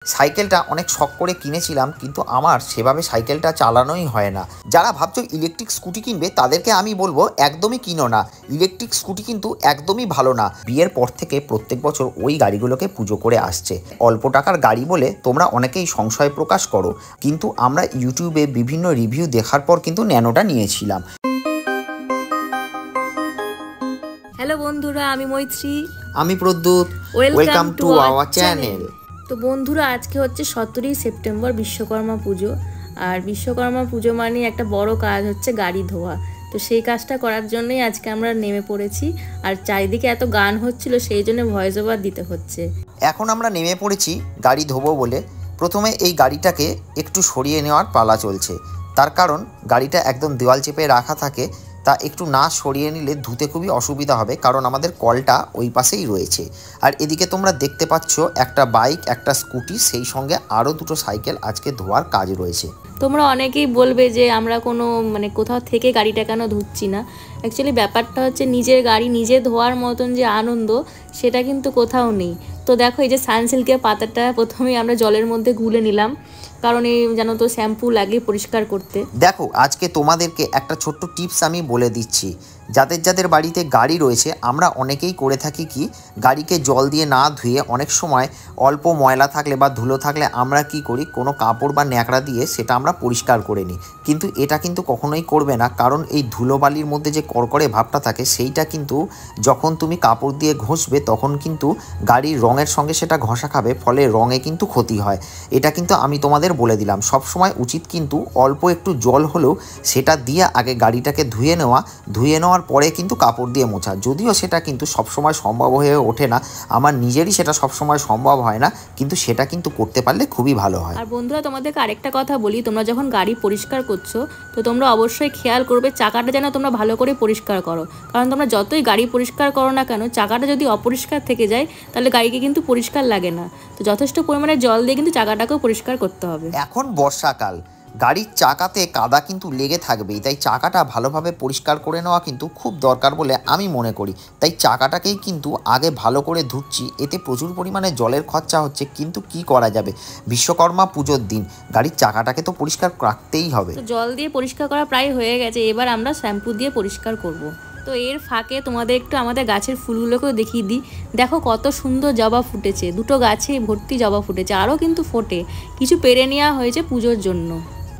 সাইকেলটা অনেক শখ করে কিনেছিলাম, কিন্তু আমার সেভাবে সাইকেলটা চালানোই হয় না। যারা ভাবছো ইলেকট্রিক স্কুটি কিনবে তাদেরকে আমি বলবো একদমই কিনো না। ইলেকট্রিক স্কুটি কিন্তু একদমই ভালো না। বিয়ের পর থেকে প্রত্যেক বছর ওই গাড়িগুলোকে পুজো করে আসছে। অল্প টাকার গাড়ি বলে তোমরা অনেকেই সংশয় প্রকাশ করো, কিন্তু আমরা ইউটিউবে বিভিন্ন রিভিউ দেখার পর কিন্তু ন্যানোটা নিয়েছিলাম। হ্যালো বন্ধুরা, আমি মৈত্রী, আমি Pradyut. Welcome to our channel. তো বন্ধুরা, আজকে হচ্ছে 17ই সেপ্টেম্বর বিশ্বকর্মা পুজো। আর বিশ্বকর্মা পুজো মানে একটা বড় কাজ হচ্ছে গাড়ি ধোয়া। তো সেই কাজটা করার জন্যই আজকে আমরা নেমে পড়েছি। আর চারিদিকে এত গান হচ্ছিল, সেই জন্য ভয়েস ওভার দিতে হচ্ছে। এখন আমরা নেমে পড়েছি গাড়ি ধোবো বলে। প্রথমে এই গাড়িটাকে একটু সরিয়ে নেওয়ার পালা চলছে, তার কারণ গাড়িটা একদম দেওয়াল চেপে রাখা থাকে, তা একটু না সরিয়ে নিলে ধুতে খুবই অসুবিধা হবে, কারণ আমাদের কলটা ওই পাশেই রয়েছে। আর এদিকে তোমরা দেখতে পাচ্ছ একটা বাইক, একটা স্কুটি, সেই সঙ্গে আরও দুটো সাইকেল আজকে ধোয়ার কাজ রয়েছে। তোমরা অনেকেই বলবে যে আমরা কোনো কোথাও থেকে গাড়িটা কেন ধুচ্ছি না। অ্যাকচুয়ালি ব্যাপারটা হচ্ছে নিজের গাড়ি নিজে ধোয়ার মতন যে আনন্দ, সেটা কিন্তু কোথাও নেই। তো দেখো, এই যে সানসিল্কের পাতাটা প্রথমেই আমরা জলের মধ্যে গুলে নিলাম, কারণ এই জানো তো শ্যাম্পু লাগে পরিষ্কার করতে। দেখো, আজকে তোমাদেরকে একটা ছোট্ট টিপস আমি বলে দিচ্ছি। যাদের যাদের বাড়িতে গাড়ি রয়েছে, আমরা অনেকেই করে থাকি কি, গাড়িকে জল দিয়ে না ধুয়ে অনেক সময় অল্প ময়লা থাকলে বা ধুলো থাকলে আমরা কি করি, কোনো কাপড় বা ন্যাকড়া দিয়ে সেটা আমরা পরিষ্কার করে নিই। কিন্তু এটা কিন্তু কখনোই করবে না, কারণ এই ধুলোবালির মধ্যে যে কড়কড়ে ভাবটা থাকে, সেইটা কিন্তু যখন তুমি কাপড় দিয়ে ঘষবে তখন কিন্তু গাড়ির রঙের সঙ্গে সেটা ঘষা খাবে, ফলে রঙে কিন্তু ক্ষতি হয়। এটা কিন্তু আমি তোমাদের বলে দিলাম। সবসময় উচিত কিন্তু অল্প একটু জল হলেও সেটা দিয়ে আগে গাড়িটাকে ধুয়ে নেওয়ার পরে কিন্তু কাপড় দিয়ে মোছা। যদিও সেটা কিন্তু সবসময় সম্ভব হয়ে ওঠে না, আমার নিজেরই সেটা সবসময় সম্ভব হয় না, কিন্তু সেটা কিন্তু করতে পারলে খুবই ভালো হয়। আর বন্ধুরা, তোমাদেরকে আরেকটা কথা বলি, তোমরা যখন গাড়ি পরিষ্কার করছো তো তোমরা অবশ্যই খেয়াল করবে চাকাটা যেন তোমরা ভালো করে পরিষ্কার করো। কারণ তোমরা যতই গাড়ি পরিষ্কার করো না কেন, চাকাটা যদি অপরিষ্কার থেকে যায় তাহলে গাড়িকে কিন্তু পরিষ্কার লাগে না। তো যথেষ্ট পরিমাণে জল দিয়ে কিন্তু চাকাটাকেও পরিষ্কার করতে হবে। এখন বর্ষাকাল, গাড়ির চাকাতে কাদা কিন্তু লেগে থাকবেই, তাই চাকাটা ভালোভাবে পরিষ্কার করে নেওয়া কিন্তু খুব দরকার বলে আমি মনে করি। তাই চাকাটাকেই কিন্তু আগে ভালো করে ধুচ্ছি। এতে প্রচুর পরিমাণে জলের খরচা হচ্ছে, কিন্তু কি করা যাবে, বিশ্বকর্মা পুজোর দিন গাড়ির চাকাটাকে তো পরিষ্কার রাখতেই হবে। তো জল দিয়ে পরিষ্কার করা প্রায় হয়ে গেছে, এবার আমরা শ্যাম্পু দিয়ে পরিষ্কার করব। তো এর ফাঁকে তোমাদের একটু আমাদের গাছের ফুলগুলোকেও দেখিয়ে দিই। দেখো কত সুন্দর জবা ফুটেছে, দুটো গাছে ভর্তি জবা ফুটেছে, আরও কিন্তু ফোটে। কিছু পেরে নেওয়া হয়েছে পুজোর জন্য।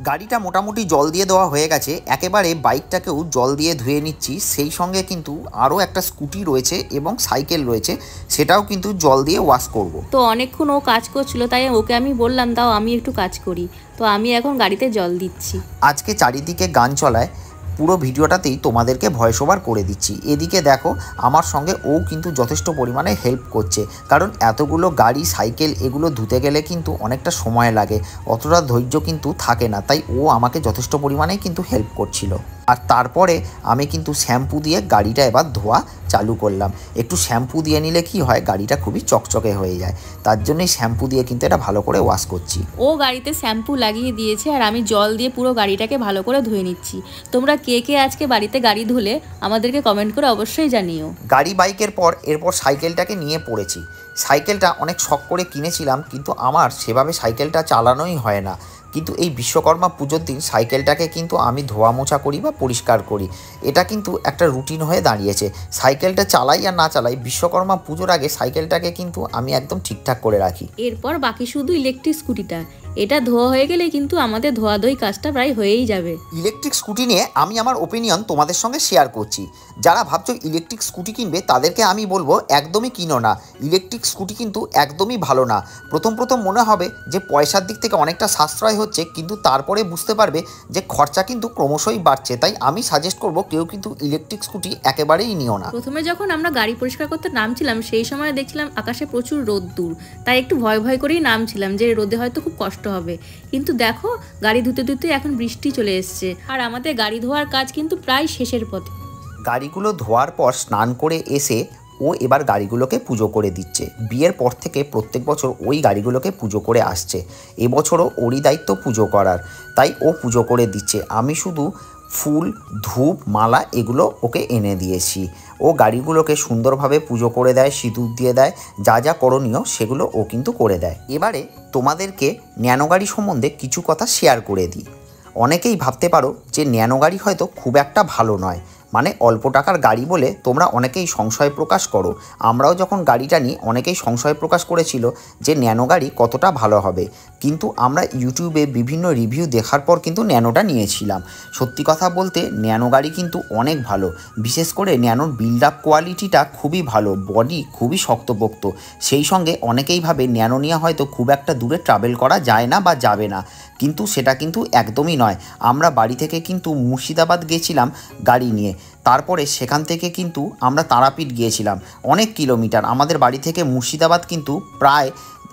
গাড়িটা মোটামুটি জল দিয়ে দেওয়া হয়ে গেছে, একেবারে বাইকটাকেও জল দিয়ে ধুয়ে নিচ্ছি। সেই সঙ্গে কিন্তু আরও একটা স্কুটি রয়েছে এবং সাইকেল রয়েছে, সেটাও কিন্তু জল দিয়ে ওয়াশ করব। তো অনেকক্ষণ ও কাজ করছিল, তাই ওকে আমি বললাম দাও আমি একটু কাজ করি। তো আমি এখন গাড়িতে জল দিচ্ছি। আজকে চারিদিকে গান চলায়, পুরো ভিডিওটাতেই তোমাদেরকে ভয়েস ওভার করে দিচ্ছি। এদিকে দেখো, আমার সঙ্গে ও কিন্তু যথেষ্ট পরিমাণে হেল্প করছে, কারণ এতগুলো গাড়ি সাইকেল এগুলো ধুতে গেলে কিন্তু অনেকটা সময় লাগে, অতটা ধৈর্য কিন্তু থাকে না, তাই ও আমাকে যথেষ্ট পরিমাণে কিন্তু হেল্প করছিল। আর তারপরে আমি কিন্তু শ্যাম্পু দিয়ে গাড়িটা এবার ধোয়া চালু করলাম। একটু শ্যাম্পু দিয়ে নিলে কি হয়, গাড়িটা খুবই চকচকে হয়ে যায়, তার জন্যই শ্যাম্পু দিয়ে কিন্তু এটা ভালো করে ওয়াশ করছি। ও গাড়িতে শ্যাম্পু লাগিয়ে দিয়েছে আর আমি জল দিয়ে পুরো গাড়িটাকে ভালো করে ধুয়ে নিচ্ছি। তোমরা কে কে আজকে বাড়িতে গাড়ি ধুলে আমাদেরকে কমেন্ট করে অবশ্যই জানিও। গাড়ি বাইকের পর এরপর সাইকেলটাকে নিয়ে পড়েছি। সাইকেলটা অনেক শখ করে কিনেছিলাম, কিন্তু আমার সেভাবে সাইকেলটা চালানোই হয় না। কিন্তু এই বিশ্বকর্মা পুজোর দিন সাইকেলটাকে কিন্তু আমি ধোয়া মোছা করি বা পরিষ্কার করি, এটা কিন্তু একটা রুটিন হয়ে দাঁড়িয়েছে। সাইকেলটা চালাই আর না চালাই, বিশ্বকর্মা পুজোর আগে সাইকেলটাকে কিন্তু আমি একদম ঠিকঠাক করে রাখি। এরপর বাকি শুধু ইলেকট্রিক স্কুটিটা, এটা ধোয়া হয়ে গেলে কিন্তু আমাদের ধোয়াধোয়ী কাজটা প্রায় হয়েই যাবে। ইলেকট্রিক স্কুটি নিয়ে আমি আমার ওপিনিয়ন তোমাদের সঙ্গে শেয়ার করছি। যারা ভাবছো ইলেকট্রিক স্কুটি কিনবে তাদেরকে আমি বলবো একদমই কিনো না। ইলেকট্রিক স্কুটি কিন্তু একদমই ভালো না। প্রথম মনে হবে যে পয়সার দিক থেকে অনেকটা সাশ্রয় হচ্ছে, কিন্তু তারপরে বুঝতে পারবে যে খরচা কিন্তু ক্রমশই বাড়ছে। তাই আমি সাজেস্ট করব কেউ কিন্তু ইলেকট্রিক স্কুটি একেবারেই নিও না। প্রথমে যখন আমরা গাড়ি পরিষ্কার করতে নামছিলাম সেই সময় দেখছিলাম আকাশে প্রচুর রোদ্দুর, তাই একটু ভয় ভয় করেই নামছিলাম যে রোদে হয়তো খুব কষ্ট হবে। কিন্তু দেখো, গাড়ি ধুতে ধুতে এখন বৃষ্টি চলে এসছে আর আমাদের গাড়ি ধোয়ার কাজ কিন্তু প্রায় শেষের পথে। গাড়িগুলো ধোয়ার পর স্নান করে এসে ও এবার গাড়িগুলোকে পুজো করে দিচ্ছে। বিয়ের পর থেকে প্রত্যেক বছর ওই গাড়িগুলোকে পুজো করে আসছে, এবছরও ওরই দায়িত্ব পুজো করার, তাই ও পুজো করে দিচ্ছে। আমি শুধু ফুল, ধূপ, মালা এগুলো ওকে এনে দিয়েছি। ও গাড়িগুলোকে সুন্দরভাবে পুজো করে দেয়, সিঁদুর দিয়ে দেয়, যা যা করণীয় সেগুলো ও কিন্তু করে দেয়। এবারে তোমাদেরকে ন্যানো গাড়ি সম্বন্ধে কিছু কথা শেয়ার করে দিই। অনেকেই ভাবতে পারো যে ন্যানো গাড়ি হয়তো খুব একটা ভালো নয়, মানে অল্প টাকার গাড়ি বলে তোমরা অনেকেই সংশয় প্রকাশ করো। আমরাও যখন গাড়িটা নিই অনেকেই সংশয় প্রকাশ করেছিল যে ন্যানো গাড়ি কতটা ভালো হবে, কিন্তু আমরা ইউটিউবে বিভিন্ন রিভিউ দেখার পর কিন্তু ন্যানোটা নিয়েছিলাম। সত্যি কথা বলতে ন্যানো গাড়ি কিন্তু অনেক ভালো, বিশেষ করে ন্যানোর বিল্ড আপ কোয়ালিটিটা খুবই ভালো, বডি খুবই শক্তপোক্ত। সেই সঙ্গে অনেকেই ভাবে ন্যানো নিয়ে হয়তো খুব একটা দূরে ট্রাভেল করা যায় না বা যাবে না, কিন্তু সেটা কিন্তু একদমই নয়। আমরা বাড়ি থেকে কিন্তু মুর্শিদাবাদ গেছিলাম গাড়ি নিয়ে, তারপরে সেখান থেকে কিন্তু আমরা তারাপীঠ গিয়েছিলাম। অনেক কিলোমিটার, আমাদের বাড়ি থেকে মুর্শিদাবাদ কিন্তু প্রায়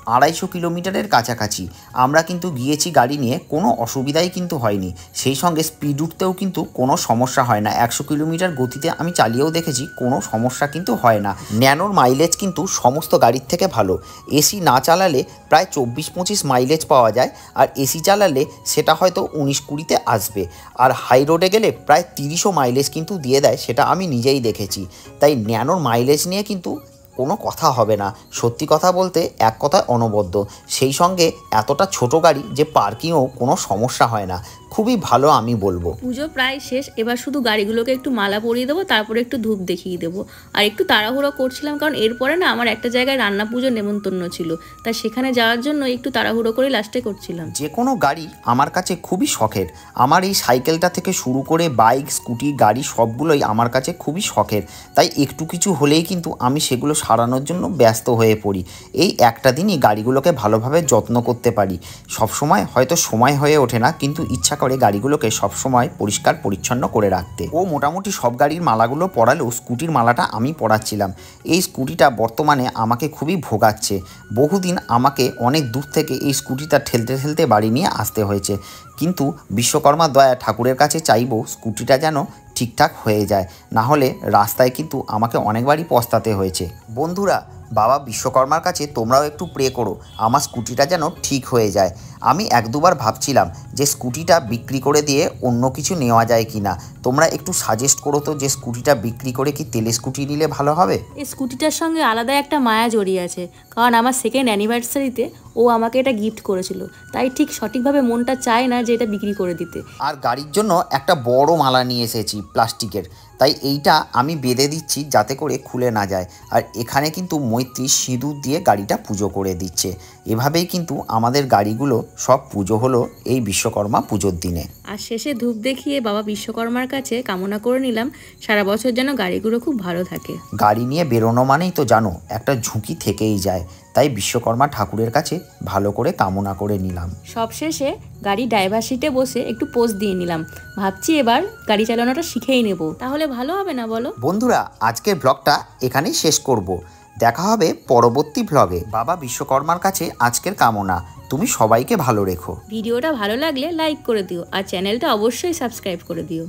250 কিলোমিটারের কাছাকাছি। আমরা কিন্তু গিয়েছি গাড়ি নিয়ে, কোনো অসুবিধাই কিন্তু হয়নি। সেই সঙ্গে স্পিড উঠতেও কিন্তু কোনো সমস্যা হয় না। 100 কিলোমিটার গতিতে আমি চালিয়েও দেখেছি, কোনো সমস্যা কিন্তু হয় না। ন্যানোর মাইলেজ কিন্তু সমস্ত গাড়ির থেকে ভালো। এসি না চালালে প্রায় 24-25 মাইলেজ পাওয়া যায়, আর এসি চালালে সেটা হয়তো 19-20-তে আসবে। আর হাই রোডে গেলে প্রায় 30ও মাইলেজ কিন্তু দিয়ে দেয়, সেটা আমি নিজেই দেখেছি। তাই ন্যানোর মাইলেজ নিয়ে কিন্তু কোনো কথা হবে না। সত্যি কথা বলতে এক কথায় অনবদ্য। সেই সঙ্গে এতটা ছোট গাড়ি যে পার্কিংও কোনো সমস্যা হয় না, খুবই ভালো আমি বলবো। পুজো প্রায় শেষ, এবার শুধু গাড়িগুলোকে একটু মালা পরিয়ে দেবো, তারপরে একটু ধূপ দেখিয়ে দেবো। আর একটু তাড়াহুড়ো করছিলাম, কারণ এরপরে না আমার একটা জায়গায় রান্না পুজোর নেমন্তন্ন ছিল, তাই সেখানে যাওয়ার জন্য একটু তাড়াহুড়ো করে লাস্টে করছিলাম। যে কোনো গাড়ি আমার কাছে খুবই শখের। আমার এই সাইকেলটা থেকে শুরু করে বাইক, স্কুটি, গাড়ি সবগুলোই আমার কাছে খুবই শখের। তাই একটু কিছু হলেই কিন্তু আমি সেগুলো সারানোর জন্য ব্যস্ত হয়ে পড়ি। এই একটা দিনই গাড়িগুলোকে ভালোভাবে যত্ন করতে পারি। সবসময় হয়তো সময় হয়ে ওঠে না, কিন্তু ইচ্ছা করে গাড়িগুলোকে সবসময় পরিষ্কার পরিচ্ছন্ন করে রাখতে। ও মোটামুটি সব গাড়ির মালাগুলো পরালেও স্কুটির মালাটা আমি পরাচ্ছিলাম। এই স্কুটিটা বর্তমানে আমাকে খুবই ভোগাচ্ছে। বহুদিন আমাকে অনেক দূর থেকে এই স্কুটিটা ঠেলতে ঠেলতে বাড়ি নিয়ে আসতে হয়েছে, কিন্তু বিশ্বকর্মা দয়া ঠাকুরের কাছে চাইবো স্কুটিটা যেন ঠিকঠাক হয়ে যায়, না হলে রাস্তায় কিন্তু আমাকে অনেকবারই পস্তাতে হয়েছে। বন্ধুরা, বাবা বিশ্বকর্মার কাছে তোমরাও একটু প্রে করো আমার স্কুটিটা যেন ঠিক হয়ে যায়। আমি 1-2বার ভাবছিলাম যে স্কুটিটা বিক্রি করে দিয়ে অন্য কিছু নেওয়া যায় কি না। তোমরা একটু সাজেস্ট করো তো যে স্কুটিটা বিক্রি করে কি তেলে স্কুটি নিলে ভালো হবে? এই স্কুটিটার সঙ্গে আলাদা একটা মায়া জড়িয়ে আছে, কারণ আমার সেকেন্ড অ্যানিভার্সারিতে ও আমাকে এটা গিফট করেছিল, তাই ঠিক সঠিকভাবে মনটা চায় না যে এটা বিক্রি করে দিতে। আর গাড়ির জন্য একটা বড় মালা নিয়ে এসেছি প্লাস্টিকের, তাই এইটা আমি বেঁধে দিচ্ছি যাতে করে খুলে না যায়। আর এখানে কিন্তু মৈত্রী সিঁদুর দিয়ে গাড়িটা পুজো করে দিচ্ছে। এভাবেই কিন্তু আমাদের গাড়িগুলো সব পুজো হলো এই বিশ্বকর্মা পুজোর দিনে। আর শেষে ধূপ দেখিয়ে বাবা বিশ্বকর্মার কাছে কামনা করে নিলাম সারা বছর যেন গাড়িগুলো খুব ভালো থাকে। গাড়ি নিয়ে বেরোনো মানেই তো জানো একটা ঝুঁকি থেকেই যায়, তাই বিশ্বকর্মা ঠাকুরের কাছে ভালো করে কামনা করে নিলাম। সবশেষে গাড়ি ড্রাইভার সিটে বসে একটু পোজ দিয়ে নিলাম। ভাবছি এবার গাড়ি চালানোটা শিখেই নেব, তাহলে ভালো হবে না বলো? বন্ধুরা, আজকের ব্লগটা এখানেই শেষ করব। দেখা হবে পরবর্তী ব্লগে। বাবা বিশ্বকর্মার কাছে আজকের কামনা তুমি সবাইকে ভালো রেখো। ভিডিওটা ভালো লাগলে লাইক করে দিও, আর চ্যানেলটা অবশ্যই সাবস্ক্রাইব করে দিও।